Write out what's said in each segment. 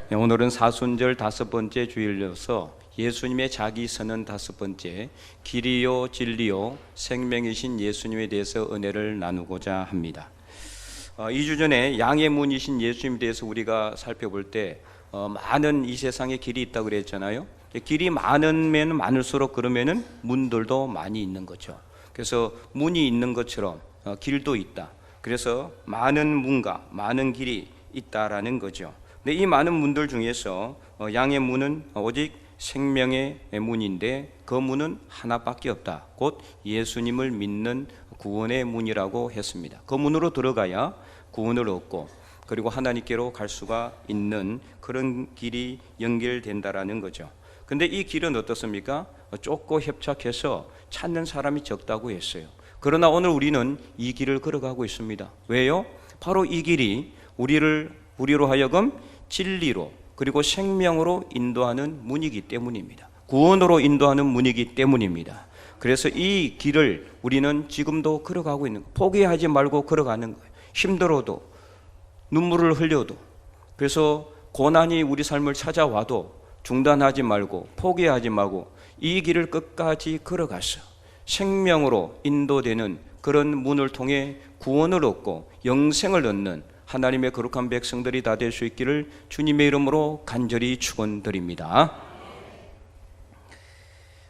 오늘은 사순절 5번째 주일로서 예수님의 자기 선언 5번째, 길이요 진리요 생명이신 예수님에 대해서 은혜를 나누고자 합니다. 2주 전에 양의 문이신 예수님에 대해서 우리가 살펴볼 때 많은 이 세상에 길이 있다고 그랬잖아요. 길이 많으면 많을수록 그러면은 문들도 많이 있는 거죠. 그래서 문이 있는 것처럼 길도 있다. 그래서 많은 문과 많은 길이 있다라는 거죠. 근데 이 많은 문들 중에서 양의 문은 오직 생명의 문인데 그 문은 하나밖에 없다. 곧 예수님을 믿는 구원의 문이라고 했습니다. 그 문으로 들어가야 구원을 얻고 그리고 하나님께로 갈 수가 있는 그런 길이 연결된다라는 거죠. 근데 이 길은 어떻습니까? 좁고 협착해서 찾는 사람이 적다고 했어요. 그러나 오늘 우리는 이 길을 걸어가고 있습니다. 왜요? 바로 이 길이 우리로 하여금 진리로 그리고 생명으로 인도하는 문이기 때문입니다. 구원으로 인도하는 문이기 때문입니다. 그래서 이 길을 우리는 지금도 걸어가고 있는 거예요. 포기하지 말고 걸어가는 거예요. 힘들어도 눈물을 흘려도 그래서 고난이 우리 삶을 찾아와도 중단하지 말고 포기하지 말고 이 길을 끝까지 걸어가서 생명으로 인도되는 그런 문을 통해 구원을 얻고 영생을 얻는 하나님의 거룩한 백성들이 다 될 수 있기를 주님의 이름으로 간절히 축원드립니다.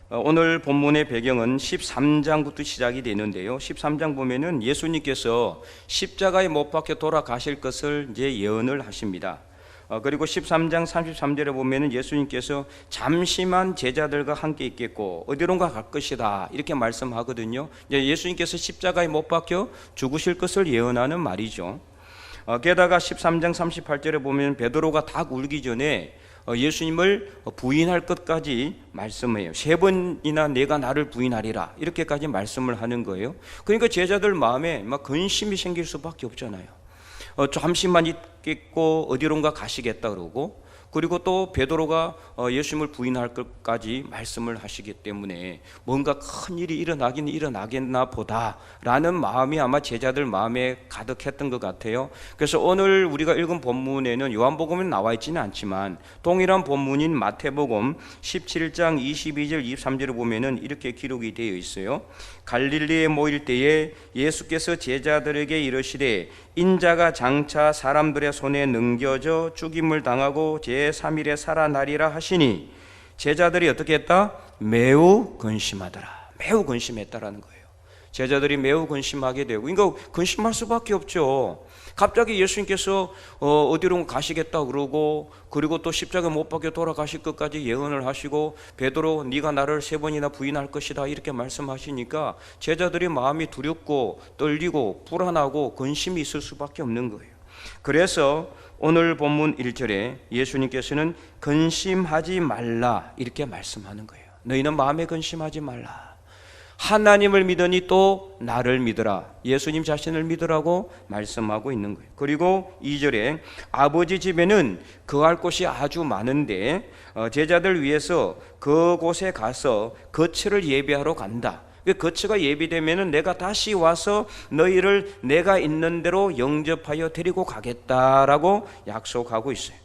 오늘 본문의 배경은 13장부터 시작이 되는데요. 13장 보면은 예수님께서 십자가에 못 박혀 돌아가실 것을 이제 예언을 하십니다. 그리고 13장 33절에 보면은 예수님께서 잠시만 제자들과 함께 있겠고 어디론가 갈 것이다 이렇게 말씀하거든요. 이제 예수님께서 십자가에 못 박혀 죽으실 것을 예언하는 말이죠. 게다가 13장 38절에 보면 베드로가 닭 울기 전에 예수님을 부인할 것까지 말씀해요. 3번이나 내가 나를 부인하리라 이렇게까지 말씀을 하는 거예요. 그러니까 제자들 마음에 막 근심이 생길 수밖에 없잖아요. 잠시만 있겠고 어디론가 가시겠다 그러고 그리고 또 베드로가 예수님을 부인할 것까지 말씀을 하시기 때문에 뭔가 큰 일이 일어나겠나 보다라는 마음이 아마 제자들 마음에 가득했던 것 같아요. 그래서 오늘 우리가 읽은 본문에는 요한복음은 나와 있지는 않지만 동일한 본문인 마태복음 17장 22절 23절을 보면은 이렇게 기록이 되어 있어요. 갈릴리에 모일 때에 예수께서 제자들에게 이르시되 인자가 장차 사람들의 손에 넘겨져 죽임을 당하고 제3일에 살아나리라 하시니 제자들이 어떻게 했다? 매우 근심하더라. 매우 근심했다라는 거예요. 제자들이 매우 근심하게 되고 그러니까 근심할 수밖에 없죠. 갑자기 예수님께서 어디로 가시겠다 그러고 그리고 또 십자가 못 박혀 돌아가실 것까지 예언을 하시고 베드로 네가 나를 3번이나 부인할 것이다 이렇게 말씀하시니까 제자들이 마음이 두렵고 떨리고 불안하고 근심이 있을 수밖에 없는 거예요. 그래서 오늘 본문 1절에 예수님께서는 근심하지 말라 이렇게 말씀하는 거예요. 너희는 마음에 근심하지 말라. 하나님을 믿으니 또 나를 믿으라. 예수님 자신을 믿으라고 말씀하고 있는 거예요. 그리고 2절에 아버지 집에는 거할 곳이 아주 많은데 제자들 위해서 그곳에 가서 거처를 예비하러 간다. 거처가 예비되면은 내가 다시 와서 너희를 내가 있는 대로 영접하여 데리고 가겠다라고 약속하고 있어요.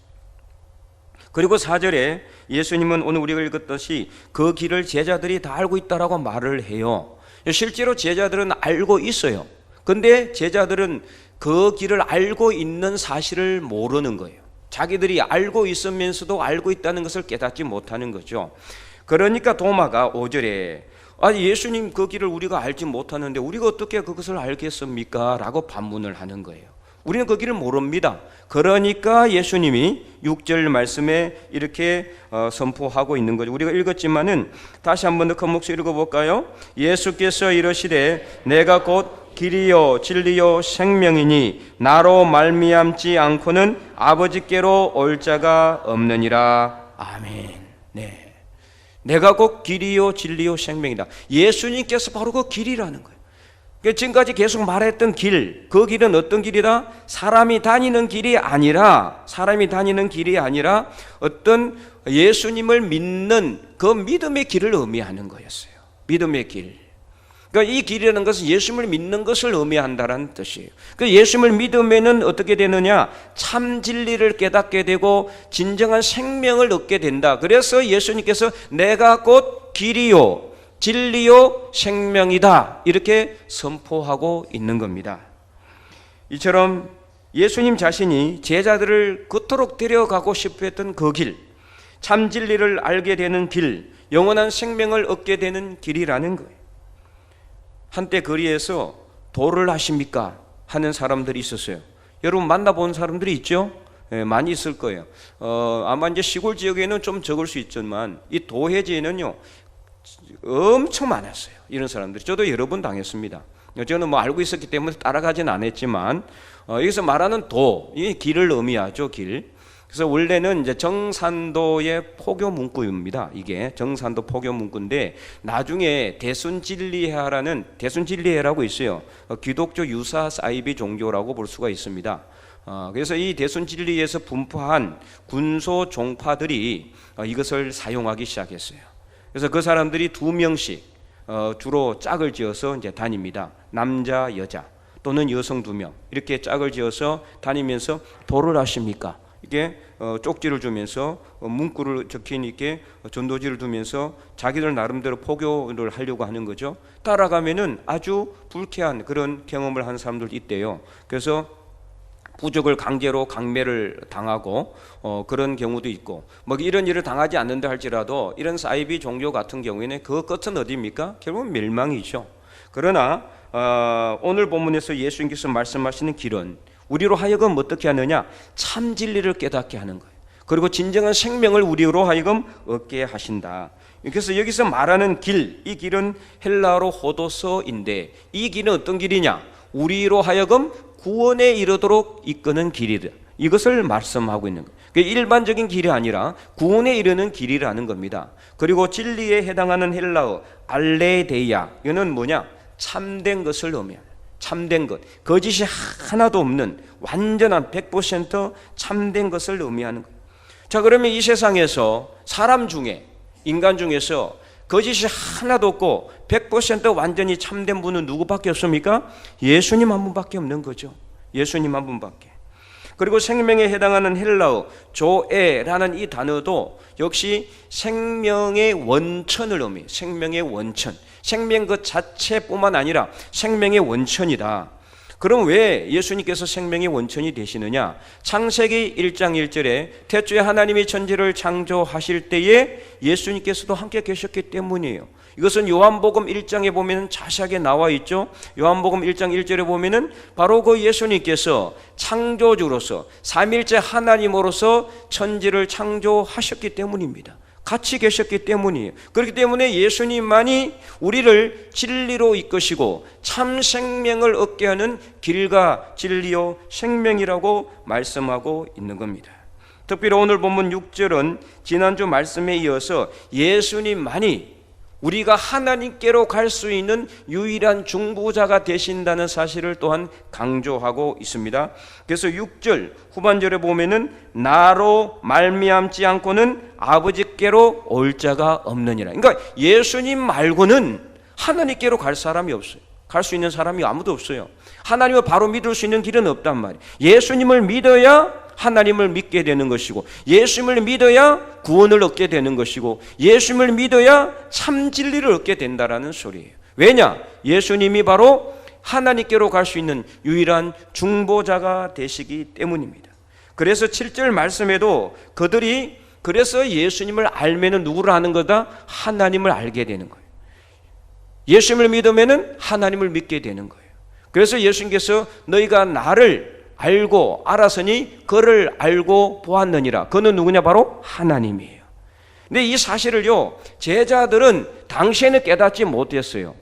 그리고 4절에 예수님은 오늘 우리가 읽었듯이 그 길을 제자들이 다 알고 있다라고 말을 해요. 실제로 제자들은 알고 있어요. 근데 제자들은 그 길을 알고 있는 사실을 모르는 거예요. 자기들이 알고 있으면서도 알고 있다는 것을 깨닫지 못하는 거죠. 그러니까 도마가 5절에 예수님 그 길을 우리가 알지 못하는데 우리가 어떻게 그것을 알겠습니까? 라고 반문을 하는 거예요. 우리는 그 길을 모릅니다. 그러니까 예수님이 6절 말씀에 이렇게 선포하고 있는 거죠. 우리가 읽었지만은 다시 한번 더 큰 목소리 읽어볼까요? 예수께서 이르시되 내가 곧 길이요 진리요 생명이니 나로 말미암지 않고는 아버지께로 올 자가 없느니라. 아멘. 네, 내가 곧 길이요 진리요 생명이다. 예수님께서 바로 그 길이라는 거예요. 지금까지 계속 말했던 길, 그 길은 어떤 길이다? 사람이 다니는 길이 아니라 어떤 예수님을 믿는 그 믿음의 길을 의미하는 거였어요. 믿음의 길. 그러니까 이 길이라는 것은 예수님을 믿는 것을 의미한다는 뜻이에요. 그 예수님을 믿으면은 어떻게 되느냐? 참 진리를 깨닫게 되고 진정한 생명을 얻게 된다. 그래서 예수님께서 내가 곧 길이요 진리요 생명이다 이렇게 선포하고 있는 겁니다. 이처럼 예수님 자신이 제자들을 그토록 데려가고 싶어 했던 그 길, 참 진리를 알게 되는 길, 영원한 생명을 얻게 되는 길이라는 거예요. 한때 거리에서 도를 하십니까? 하는 사람들이 있었어요. 여러분 만나본 사람들이 있죠? 네, 많이 있을 거예요. 아마 이제 시골 지역에는 좀 적을 수 있지만 이 도회지에는요 엄청 많았어요. 이런 사람들이. 저도 여러 번 당했습니다. 저는 뭐 알고 있었기 때문에 따라가진 않았지만 여기서 말하는 도, 이 길을 의미하죠. 길. 그래서 원래는 이제 정산도의 포교 문구입니다. 이게 정산도 포교 문구인데 나중에 대순진리회라는 대순진리회라고 있어요. 기독교 유사 사이비 종교라고 볼 수가 있습니다. 그래서 이 대순진리에서 분포한 군소 종파들이 이것을 사용하기 시작했어요. 그래서 그 사람들이 2명씩 주로 짝을 지어서 이제 다닙니다. 남자, 여자 또는 여성 2명 이렇게 짝을 지어서 다니면서 도를 하십니까? 이게 쪽지를 주면서 문구를 적힌 이렇게 전도지를 두면서 자기들 나름대로 포교를 하려고 하는 거죠. 따라가면은 아주 불쾌한 그런 경험을 한 사람들도 있대요. 그래서 부적을 강제로 강매를 당하고 그런 경우도 있고 뭐 이런 일을 당하지 않는다 할지라도 이런 사이비 종교 같은 경우에는 그 끝은 어디입니까? 결국은 멸망이죠. 그러나 오늘 본문에서 예수님께서 말씀하시는 길은 우리로 하여금 어떻게 하느냐? 참 진리를 깨닫게 하는 거예요. 그리고 진정한 생명을 우리로 하여금 얻게 하신다. 그래서 여기서 말하는 길, 이 길은 헬라어로 호도서인데 이 길은 어떤 길이냐? 우리로 하여금 구원에 이르도록 이끄는 길이다. 이것을 말씀하고 있는 거예요. 일반적인 길이 아니라 구원에 이르는 길이라는 겁니다. 그리고 진리에 해당하는 헬라어 알레데이아, 이거는 뭐냐? 참된 것을 의미합니다. 참된 것, 거짓이 하나도 없는 완전한 100% 참된 것을 의미하는 거예요. 자, 그러면 이 세상에서 사람 중에, 인간 중에서 거짓이 하나도 없고 100% 완전히 참된 분은 누구밖에 없습니까? 예수님 한 분밖에 없는 거죠. 예수님 한 분밖에. 그리고 생명에 해당하는 헬라어 조에라는 이 단어도 역시 생명의 원천을 의미해요. 생명의 원천. 생명 그 자체뿐만 아니라 생명의 원천이다. 그럼 왜 예수님께서 생명의 원천이 되시느냐? 창세기 1장 1절에 태초에 하나님이 천지를 창조하실 때에 예수님께서도 함께 계셨기 때문이에요. 이것은 요한복음 1장에 보면 자세하게 나와 있죠. 요한복음 1장 1절에 보면은 바로 그 예수님께서 창조주로서 삼일째 하나님으로서 천지를 창조하셨기 때문입니다. 같이 계셨기 때문이에요. 그렇기 때문에 예수님만이 우리를 진리로 이끄시고 참 생명을 얻게 하는 길과 진리요 생명이라고 말씀하고 있는 겁니다. 특별히 오늘 본문 6절은 지난주 말씀에 이어서 예수님만이 우리가 하나님께로 갈 수 있는 유일한 중보자가 되신다는 사실을 또한 강조하고 있습니다. 그래서 6절 후반절에 보면은 나로 말미암지 않고는 아버지께로 올 자가 없느니라. 그러니까 예수님 말고는 하나님께로 갈 사람이 없어요. 갈 수 있는 사람이 아무도 없어요. 하나님을 바로 믿을 수 있는 길은 없단 말이에요. 예수님을 믿어야 하나님을 믿게 되는 것이고 예수님을 믿어야 구원을 얻게 되는 것이고 예수님을 믿어야 참 진리를 얻게 된다라는 소리예요. 왜냐? 예수님이 바로 하나님께로 갈 수 있는 유일한 중보자가 되시기 때문입니다. 그래서 7절 말씀에도 그들이 그래서 예수님을 알면은 누구를 아는 거다? 하나님을 알게 되는 거예요. 예수님을 믿으면은 하나님을 믿게 되는 거예요. 그래서 예수님께서 너희가 나를 알고 알았으니 그를 알고 보았느니라. 그는 누구냐? 바로 하나님이에요. 근데 이 사실을요 제자들은 당시에는 깨닫지 못했어요.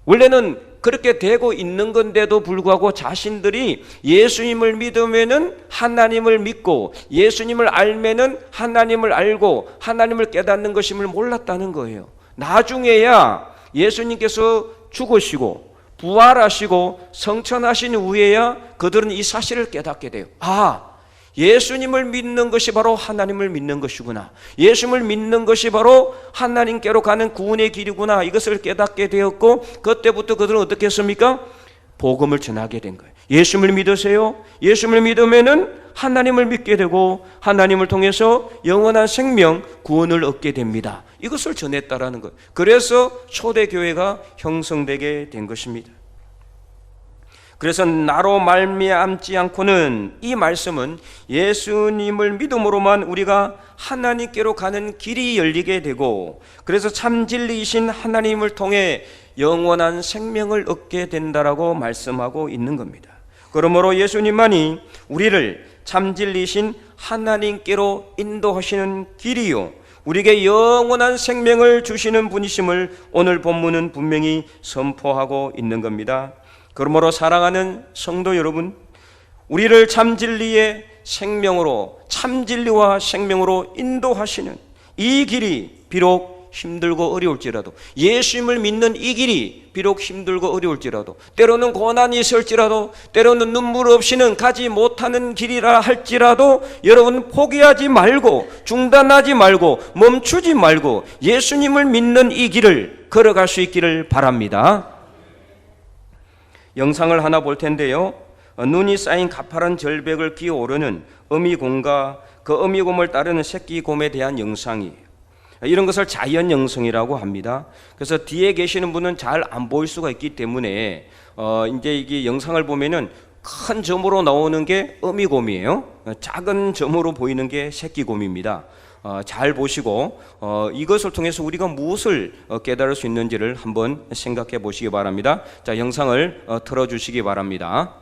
원래는 그렇게 되고 있는 건데도 불구하고 자신들이 예수님을 믿으면은 하나님을 믿고 예수님을 알면은 하나님을 알고 하나님을 깨닫는 것임을 몰랐다는 거예요. 나중에야 예수님께서 죽으시고 부활하시고 성천하신 후에야 그들은 이 사실을 깨닫게 돼요. 아, 예수님을 믿는 것이 바로 하나님을 믿는 것이구나. 예수님을 믿는 것이 바로 하나님께로 가는 구원의 길이구나. 이것을 깨닫게 되었고, 그때부터 그들은 어떻게 했습니까? 복음을 전하게 된 거예요. 예수님을 믿으세요. 예수님을 믿으면은 하나님을 믿게 되고 하나님을 통해서 영원한 생명, 구원을 얻게 됩니다. 이것을 전했다라는 것. 그래서 초대교회가 형성되게 된 것입니다. 그래서 나로 말미암지 않고는, 이 말씀은 예수님을 믿음으로만 우리가 하나님께로 가는 길이 열리게 되고, 그래서 참 진리이신 하나님을 통해 영원한 생명을 얻게 된다라고 말씀하고 있는 겁니다. 그러므로 예수님만이 우리를 참 진리이신 하나님께로 인도하시는 길이요, 우리에게 영원한 생명을 주시는 분이심을 오늘 본문은 분명히 선포하고 있는 겁니다. 그러므로 사랑하는 성도 여러분, 우리를 참 진리의 생명으로, 참 진리와 생명으로 인도하시는 이 길이 비록 힘들고 어려울지라도, 예수님을 믿는 이 길이 비록 힘들고 어려울지라도, 때로는 고난이 있을지라도, 때로는 눈물 없이는 가지 못하는 길이라 할지라도, 여러분 포기하지 말고, 중단하지 말고, 멈추지 말고 예수님을 믿는 이 길을 걸어갈 수 있기를 바랍니다. 영상을 하나 볼 텐데요, 눈이 쌓인 가파른 절벽을 기어오르는 어미곰과 그 어미곰을 따르는 새끼곰에 대한 영상이에요. 이런 것을 자연 영성이라고 합니다. 그래서 뒤에 계시는 분은 잘 안 보일 수가 있기 때문에 이제 이게 영상을 보면은 큰 점으로 나오는 게 어미곰이에요. 작은 점으로 보이는 게 새끼곰입니다. 잘 보시고 이것을 통해서 우리가 무엇을 깨달을 수 있는지를 한번 생각해 보시기 바랍니다. 자, 영상을 틀어주시기 바랍니다.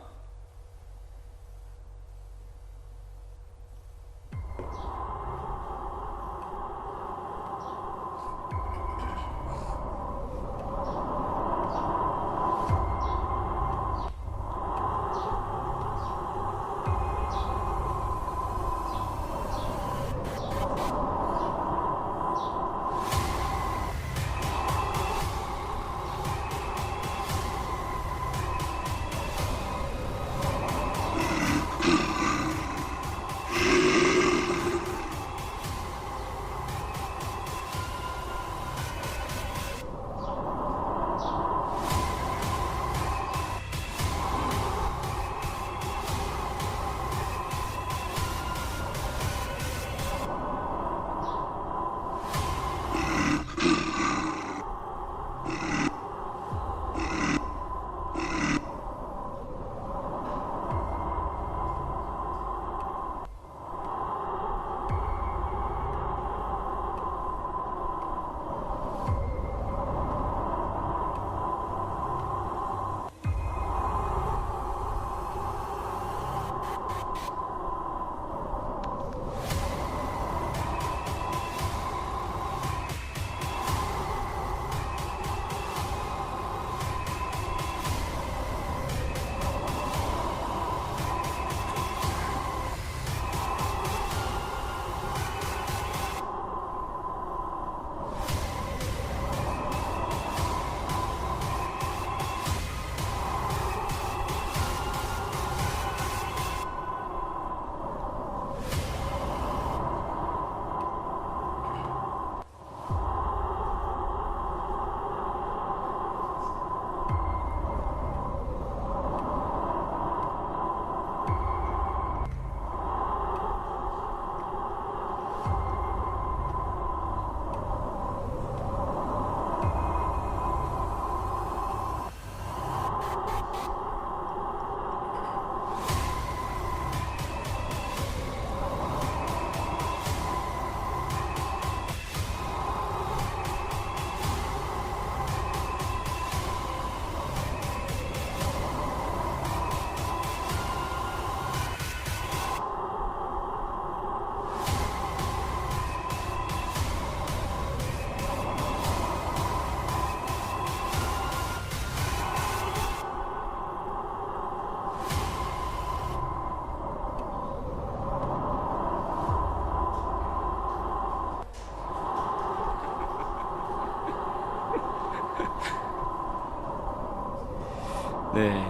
네.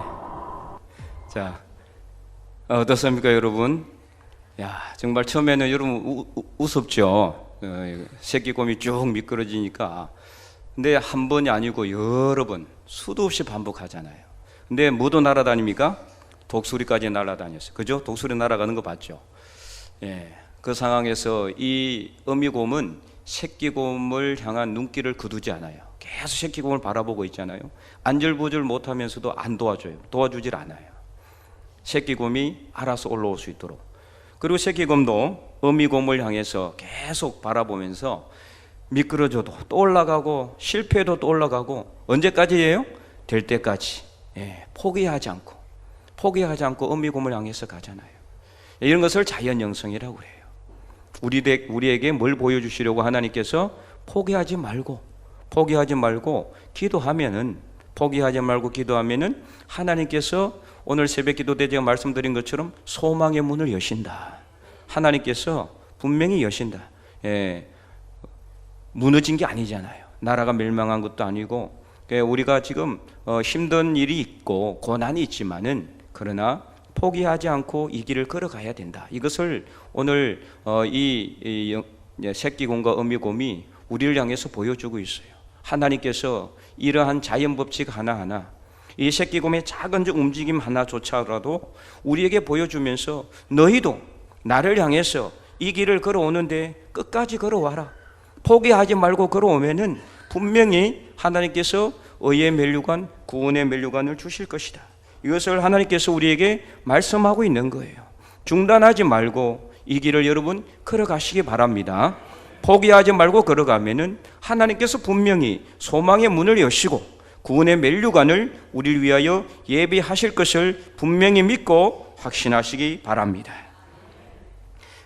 자, 어떻습니까, 여러분? 야, 정말 처음에는 여러분 우습죠. 새끼곰이 쭉 미끄러지니까. 근데 한 번이 아니고 여러 번 수도 없이 반복하잖아요. 근데 뭐도 날아다닙니까? 독수리까지 날아다녔어요. 그죠? 독수리 날아가는 거 봤죠? 예, 그 상황에서 이 어미곰은 새끼곰을 향한 눈길을 거두지 않아요. 계속 새끼곰을 바라보고 있잖아요. 안절부절 못하면서도 안 도와줘요. 도와주질 않아요. 새끼곰이 알아서 올라올 수 있도록. 그리고 새끼곰도 어미곰을 향해서 계속 바라보면서 미끄러져도 또 올라가고 실패해도 또 올라가고 언제까지예요? 될 때까지. 예, 포기하지 않고 어미곰을 향해서 가잖아요. 이런 것을 자연영성이라고 해요. 우리에게 뭘 보여주시려고 하나님께서 포기하지 말고 기도하면은 하나님께서 오늘 새벽기도 때 제가 말씀드린 것처럼 소망의 문을 여신다. 하나님께서 분명히 여신다. 예, 무너진 게 아니잖아요. 나라가 멸망한 것도 아니고 우리가 지금 힘든 일이 있고 고난이 있지만은 그러나 포기하지 않고 이 길을 걸어가야 된다. 이것을 오늘 이 새끼곰과 어미곰이 우리를 향해서 보여주고 있어요. 하나님께서 이러한 자연 법칙 하나하나, 이 새끼곰의 작은 움직임 하나조차라도 우리에게 보여주면서 너희도 나를 향해서 이 길을 걸어오는데 끝까지 걸어와라. 포기하지 말고 걸어오면은 분명히 하나님께서 의의 면류관, 구원의 면류관을 주실 것이다. 이것을 하나님께서 우리에게 말씀하고 있는 거예요. 중단하지 말고 이 길을 여러분 걸어가시기 바랍니다. 포기하지 말고 걸어가면은 하나님께서 분명히 소망의 문을 여시고 구원의 면류관을 우리를 위하여 예비하실 것을 분명히 믿고 확신하시기 바랍니다.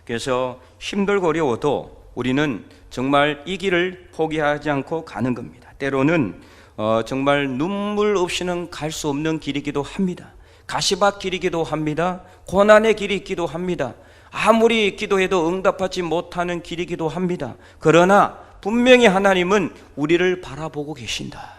그래서 힘들고 어려워도 우리는 정말 이 길을 포기하지 않고 가는 겁니다. 때로는 정말 눈물 없이는 갈 수 없는 길이기도 합니다. 가시밭 길이기도 합니다. 고난의 길이 있기도 합니다. 아무리 기도해도 응답하지 못하는 길이기도 합니다. 그러나 분명히 하나님은 우리를 바라보고 계신다.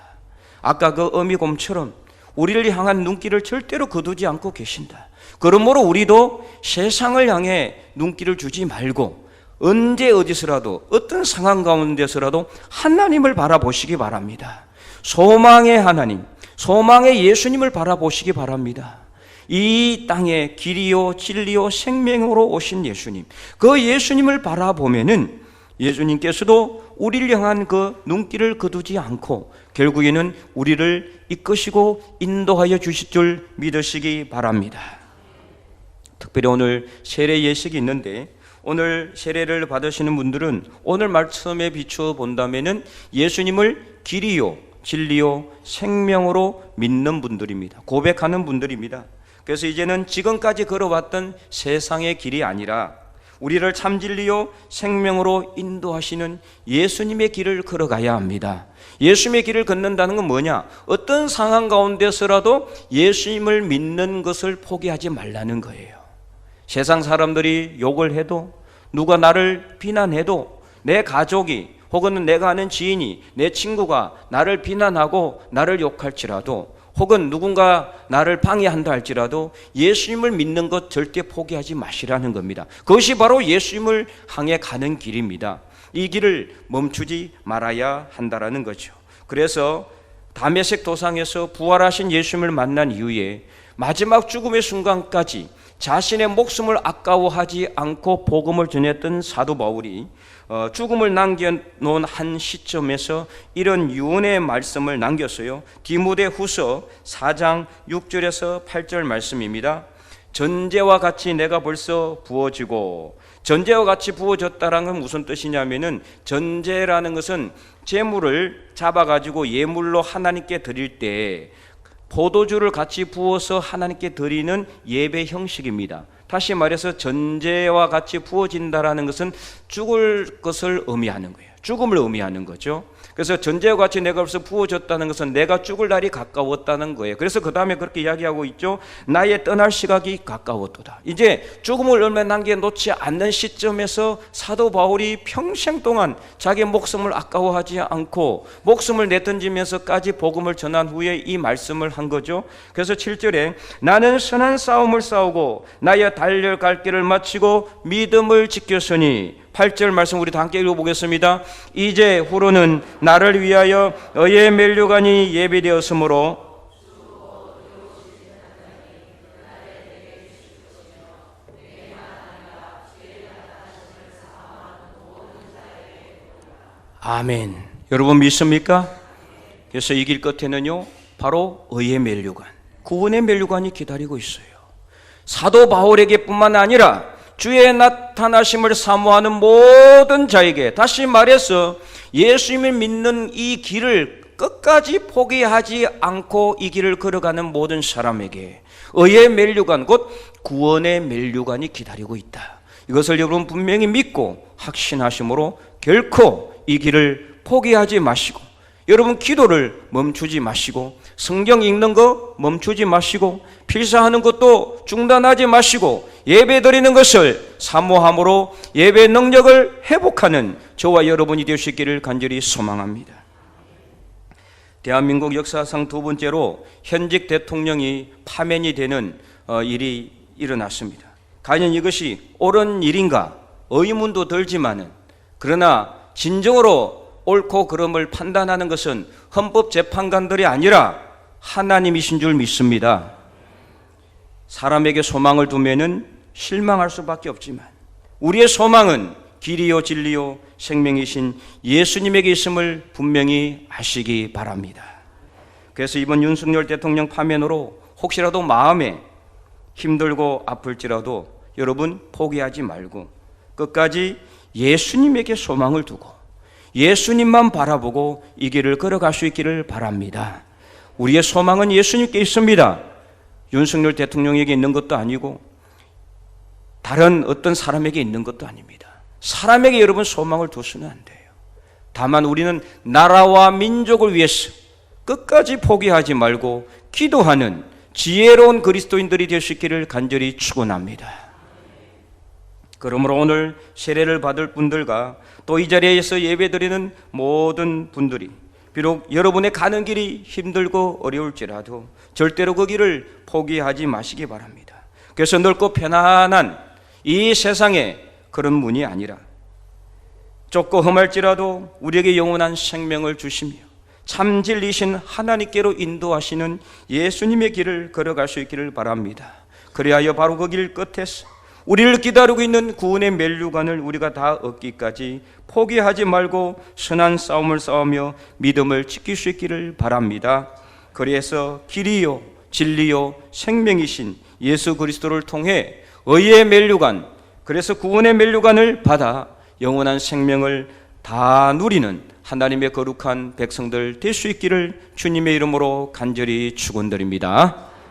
아까 그 어미곰처럼 우리를 향한 눈길을 절대로 거두지 않고 계신다. 그러므로 우리도 세상을 향해 눈길을 주지 말고 언제 어디서라도 어떤 상황 가운데서라도 하나님을 바라보시기 바랍니다. 소망의 하나님, 소망의 예수님을 바라보시기 바랍니다. 이 땅에 길이요 진리요 생명으로 오신 예수님, 그 예수님을 바라보면은 예수님께서도 우리를 향한 그 눈길을 거두지 않고 결국에는 우리를 이끄시고 인도하여 주실 줄 믿으시기 바랍니다. 특별히 오늘 세례 예식이 있는데 오늘 세례를 받으시는 분들은 오늘 말씀에 비추어 본다면은 예수님을 길이요 진리요 생명으로 믿는 분들입니다. 고백하는 분들입니다. 그래서 이제는 지금까지 걸어왔던 세상의 길이 아니라 우리를 참 진리요 생명으로 인도하시는 예수님의 길을 걸어가야 합니다. 예수님의 길을 걷는다는 건 뭐냐? 어떤 상황 가운데서라도 예수님을 믿는 것을 포기하지 말라는 거예요. 세상 사람들이 욕을 해도, 누가 나를 비난해도, 내 가족이 혹은 내가 아는 지인이, 내 친구가 나를 비난하고 나를 욕할지라도, 혹은 누군가 나를 방해한다 할지라도 예수님을 믿는 것 절대 포기하지 마시라는 겁니다. 그것이 바로 예수님을 향해 가는 길입니다. 이 길을 멈추지 말아야 한다라는 거죠. 그래서 다메섹 도상에서 부활하신 예수님을 만난 이후에 마지막 죽음의 순간까지 자신의 목숨을 아까워하지 않고 복음을 전했던 사도 바울이 죽음을 남겨놓은 한 시점에서 이런 유언의 말씀을 남겼어요. 디모데후서 4장 6절에서 8절 말씀입니다. 전제와 같이 내가 벌써 부어지고, 전제와 같이 부어졌다는 건 무슨 뜻이냐면은, 전제라는 것은 제물을 잡아가지고 예물로 하나님께 드릴 때 포도주를 같이 부어서 하나님께 드리는 예배 형식입니다. 다시 말해서 전제와 같이 부어진다라는 것은 죽을 것을 의미하는 거예요. 죽음을 의미하는 거죠. 그래서 전제와 같이 내가 벌써 부어졌다는 것은 내가 죽을 날이 가까웠다는 거예요. 그래서 그 다음에 그렇게 이야기하고 있죠. 나의 떠날 시각이 가까웠도다. 이제 죽음을 얼마 남겨놓지 않는 시점에서 사도 바울이 평생 동안 자기 목숨을 아까워하지 않고 목숨을 내던지면서까지 복음을 전한 후에 이 말씀을 한 거죠. 그래서 7절에 나는 선한 싸움을 싸우고 나의 달려갈 길을 마치고 믿음을 지켰으니 8절 말씀 우리 다 함께 읽어보겠습니다. 이제 후로는 나를 위하여 의의 면류관이 예비되었으므로 아멘. 여러분 믿습니까? 그래서 이 길 끝에는요 바로 의의 면류관, 구원의 면류관이 기다리고 있어요. 사도 바울에게 뿐만 아니라 주의 나타나심을 사모하는 모든 자에게, 다시 말해서 예수님을 믿는 이 길을 끝까지 포기하지 않고 이 길을 걸어가는 모든 사람에게 의의 면류관, 곧 구원의 면류관이 기다리고 있다. 이것을 여러분 분명히 믿고 확신하심으로 결코 이 길을 포기하지 마시고, 여러분 기도를 멈추지 마시고, 성경 읽는 거 멈추지 마시고, 필사하는 것도 중단하지 마시고, 예배 드리는 것을 사모함으로 예배 능력을 회복하는 저와 여러분이 되시기를 간절히 소망합니다. 대한민국 역사상 두 번째로 현직 대통령이 파면이 되는 일이 일어났습니다. 과연 이것이 옳은 일인가 의문도 들지만은, 그러나 진정으로 옳고 그름을 판단하는 것은 헌법재판관들이 아니라 하나님이신 줄 믿습니다. 사람에게 소망을 두면은 실망할 수밖에 없지만 우리의 소망은 길이요 진리요 생명이신 예수님에게 있음을 분명히 아시기 바랍니다. 그래서 이번 윤석열 대통령 파면으로 혹시라도 마음에 힘들고 아플지라도 여러분 포기하지 말고 끝까지 예수님에게 소망을 두고 예수님만 바라보고 이 길을 걸어갈 수 있기를 바랍니다. 우리의 소망은 예수님께 있습니다. 윤석열 대통령에게 있는 것도 아니고 다른 어떤 사람에게 있는 것도 아닙니다. 사람에게 여러분 소망을 두서는 안 돼요. 다만 우리는 나라와 민족을 위해서 끝까지 포기하지 말고 기도하는 지혜로운 그리스도인들이 될 수 있기를 간절히 축원합니다. 그러므로 오늘 세례를 받을 분들과 또 이 자리에서 예배드리는 모든 분들이 비록 여러분의 가는 길이 힘들고 어려울지라도 절대로 그 길을 포기하지 마시기 바랍니다. 그래서 넓고 편안한 이 세상에 그런 문이 아니라 좁고 험할지라도 우리에게 영원한 생명을 주시며 참 진리신 하나님께로 인도하시는 예수님의 길을 걸어갈 수 있기를 바랍니다. 그리하여 바로 그 길 끝에서 우리를 기다리고 있는 구원의 면류관을 우리가 다 얻기까지 포기하지 말고 선한 싸움을 싸우며 믿음을 지킬 수 있기를 바랍니다. 그래서 길이요 진리요 생명이신 예수 그리스도를 통해 의의 면류관, 그래서 구원의 면류관을 받아 영원한 생명을 다 누리는 하나님의 거룩한 백성들 될 수 있기를 주님의 이름으로 간절히 축원드립니다.